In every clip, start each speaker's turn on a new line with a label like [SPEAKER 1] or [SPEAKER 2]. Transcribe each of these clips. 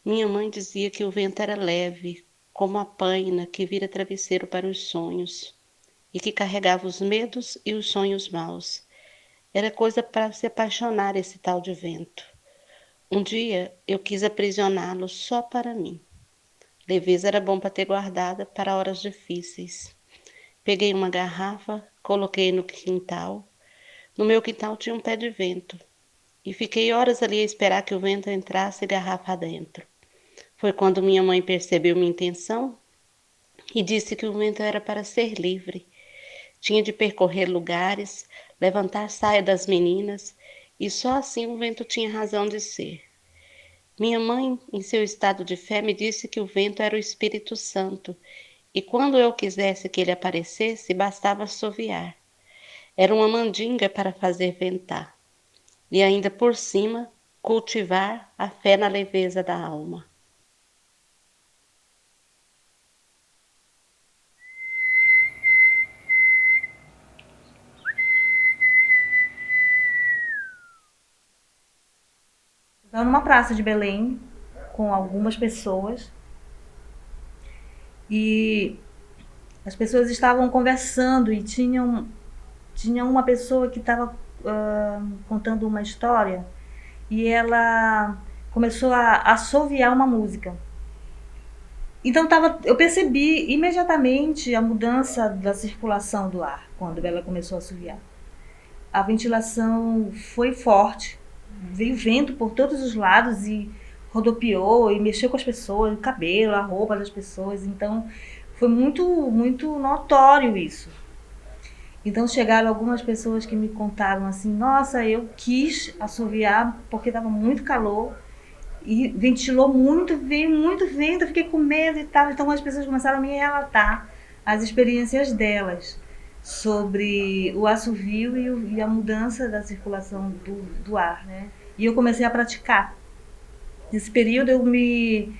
[SPEAKER 1] Minha mãe dizia que o vento era leve, como a paina que vira travesseiro para os sonhos, e que carregava os medos e os sonhos maus. Era coisa para se apaixonar esse tal de vento. Um dia eu quis aprisioná-lo só para mim. Leveza era bom para ter guardada para horas difíceis. Peguei uma garrafa, coloquei no quintal. No meu quintal tinha um pé de vento. E fiquei horas ali a esperar que o vento entrasse garrafa adentro. Foi quando minha mãe percebeu minha intenção e disse que o vento era para ser livre. Tinha de percorrer lugares, levantar saia das meninas, e só assim o vento tinha razão de ser. Minha mãe, em seu estado de fé, me disse que o vento era o Espírito Santo, e quando eu quisesse que ele aparecesse, bastava assoviar. Era uma mandinga para fazer ventar, e ainda por cima, cultivar a fé na leveza da alma.
[SPEAKER 2] Estava numa praça de Belém com algumas pessoas e as pessoas estavam conversando e tinha uma pessoa que estava contando uma história e ela começou a assoviar uma música. Então eu percebi imediatamente a mudança da circulação do ar quando ela começou a assoviar. A ventilação foi forte, veio vento por todos os lados e rodopiou e mexeu com as pessoas, o cabelo, a roupa das pessoas. Então foi muito notório isso. Então chegaram algumas pessoas que me contaram assim: nossa, eu quis assoviar porque estava muito calor e ventilou muito, veio muito vento, eu fiquei com medo e tal. Então as pessoas começaram a me relatar as experiências delas sobre o assovio e a mudança da circulação do ar, né? E eu comecei a praticar. Nesse período eu me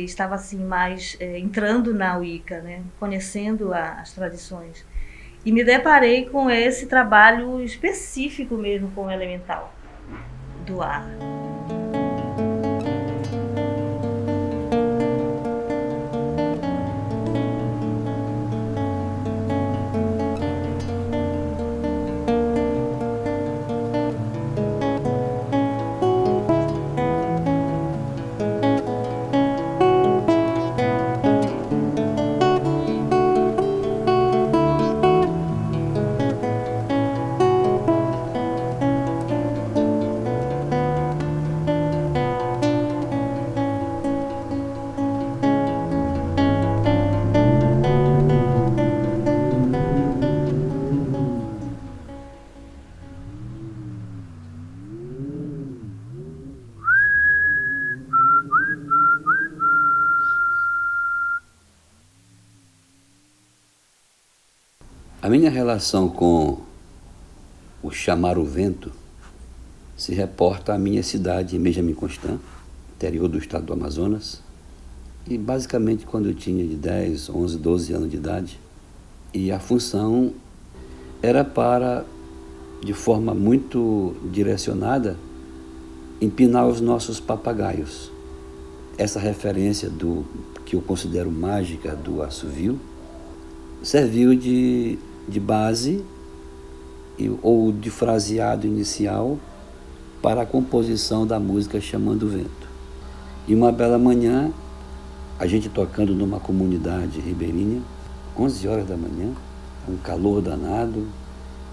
[SPEAKER 2] estava assim mais entrando na Wicca, né? Conhecendo as tradições. E me deparei com esse trabalho específico mesmo com o elemental do ar.
[SPEAKER 3] A minha relação com o chamar o vento se reporta à minha cidade, Benjamin Constant, interior do estado do Amazonas. E basicamente quando eu tinha de 10, 11, 12 anos de idade. E a função era para, de forma muito direcionada, empinar os nossos papagaios. Essa referência do que eu considero mágica do assovio serviu de base ou de fraseado inicial para a composição da música Chamando o Vento. E uma bela manhã, a gente tocando numa comunidade ribeirinha, 11 horas da manhã, um calor danado,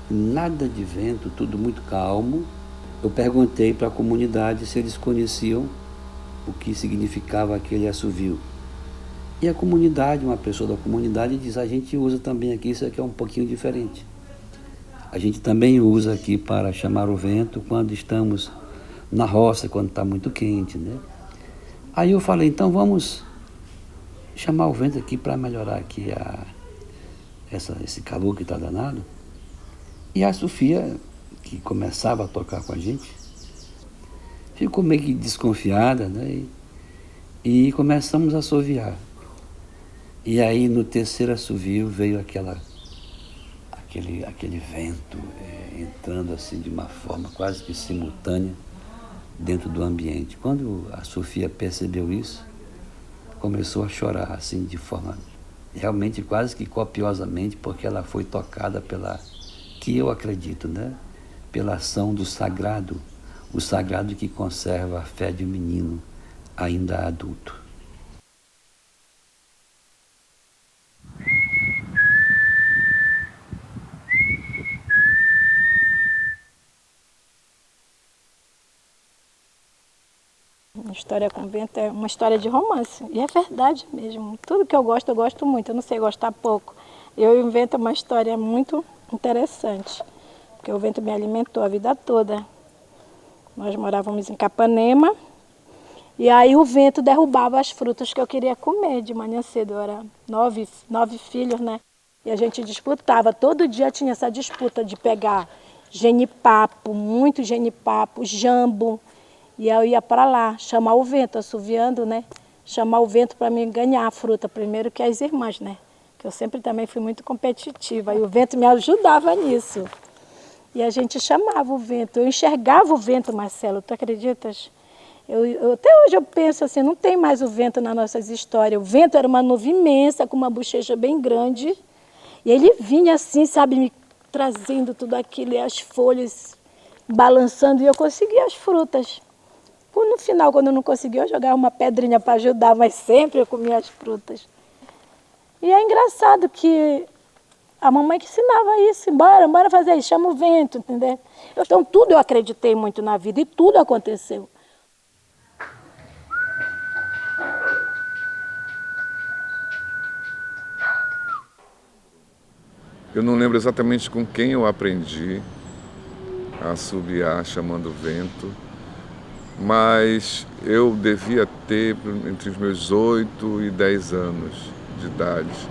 [SPEAKER 3] nada de vento, tudo muito calmo. Eu perguntei para a comunidade se eles conheciam o que significava aquele assovio. E a comunidade, uma pessoa da comunidade diz, a gente usa também aqui, isso aqui é um pouquinho diferente. A gente também usa aqui para chamar o vento quando estamos na roça, quando está muito quente, né? Aí eu falei, então vamos chamar o vento aqui para melhorar aqui esse calor que está danado. E a Sofia, que começava a tocar com a gente, ficou meio que desconfiada, né? E começamos a assoviar. E aí no terceiro assovio veio aquele vento entrando assim de uma forma quase que simultânea dentro do ambiente. Quando a Sofia percebeu isso, começou a chorar assim de forma realmente quase que copiosamente, porque ela foi tocada que eu acredito, né? Pela ação do sagrado, o sagrado que conserva a fé de um menino ainda adulto.
[SPEAKER 4] A história com o vento é uma história de romance, e é verdade mesmo. Tudo que eu gosto muito, eu não sei gostar pouco. Eu e o vento é uma história muito interessante, porque o vento me alimentou a vida toda. Nós morávamos em Capanema, e aí o vento derrubava as frutas que eu queria comer de manhã cedo. Eu era nove filhos, né? E a gente disputava, todo dia tinha essa disputa de pegar genipapo, muito genipapo, jambo. E eu ia para lá, chamar o vento, assoviando, né? Chamar o vento para mim ganhar a fruta, primeiro que as irmãs, né? Que eu sempre também fui muito competitiva, e o vento me ajudava nisso. E a gente chamava o vento, eu enxergava o vento, Marcelo, tu acreditas? Até hoje eu penso assim, não tem mais o vento nas nossas histórias. O vento era uma nuvem imensa, com uma bochecha bem grande, e ele vinha assim, sabe, me trazendo tudo aquilo, e as folhas balançando, e eu conseguia as frutas. No final, quando eu não conseguia, eu jogava uma pedrinha para ajudar, mas sempre eu comia as frutas. E é engraçado que a mamãe que ensinava isso, bora fazer isso, chama o vento, entendeu? Então tudo eu acreditei muito na vida e tudo aconteceu.
[SPEAKER 5] Eu não lembro exatamente com quem eu aprendi a assobiar chamando o vento, mas eu devia ter entre os meus 8 e 10 anos de idade.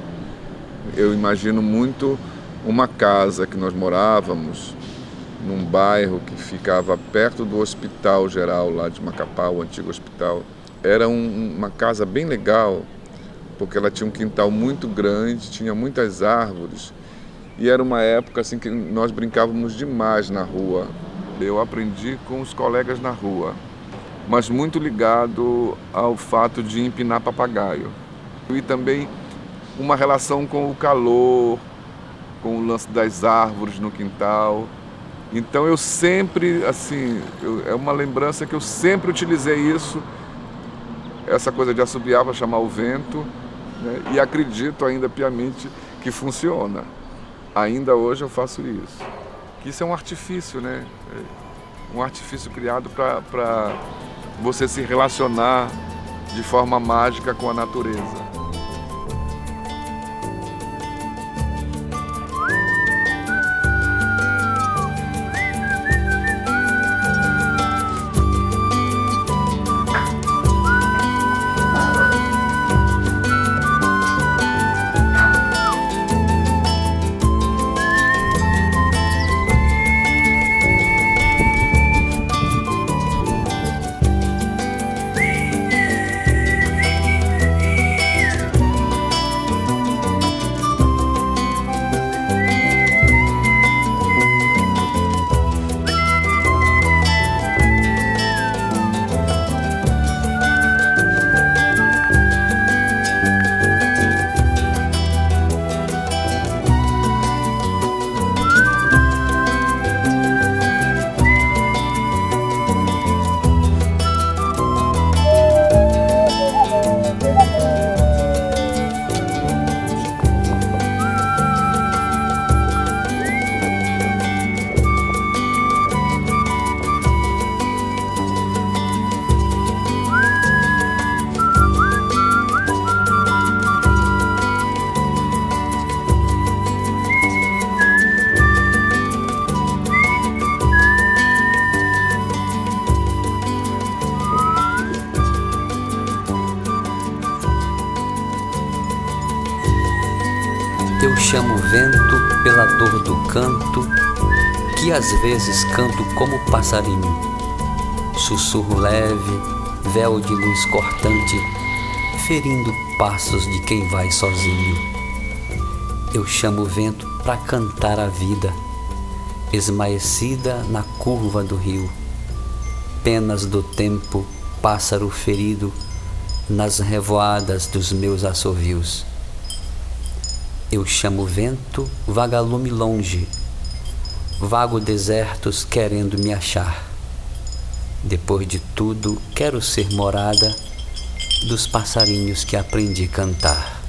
[SPEAKER 5] Eu imagino muito uma casa que nós morávamos, num bairro que ficava perto do Hospital Geral lá de Macapá, o antigo hospital. Era uma casa bem legal, porque ela tinha um quintal muito grande, tinha muitas árvores, e era uma época assim que nós brincávamos demais na rua. Eu aprendi com os colegas na rua, mas muito ligado ao fato de empinar papagaio. E também uma relação com o calor, com o lance das árvores no quintal. Então eu sempre, assim, é uma lembrança que eu sempre utilizei isso, essa coisa de assobiar para chamar o vento, né? E acredito ainda piamente que funciona. Ainda hoje eu faço isso. Isso é um artifício, né? Um artifício criado para você se relacionar de forma mágica com a natureza.
[SPEAKER 3] chamo o vento pela dor do canto, que às vezes canto como passarinho. Sussurro leve, véu de luz cortante, ferindo passos de quem vai sozinho. Eu chamo o vento para cantar a vida, esmaecida na curva do rio. Penas do tempo, pássaro ferido, nas revoadas dos meus assovios. Eu chamo o vento, vagalume longe, vago desertos querendo me achar. Depois de tudo, quero ser morada dos passarinhos que aprendi a cantar.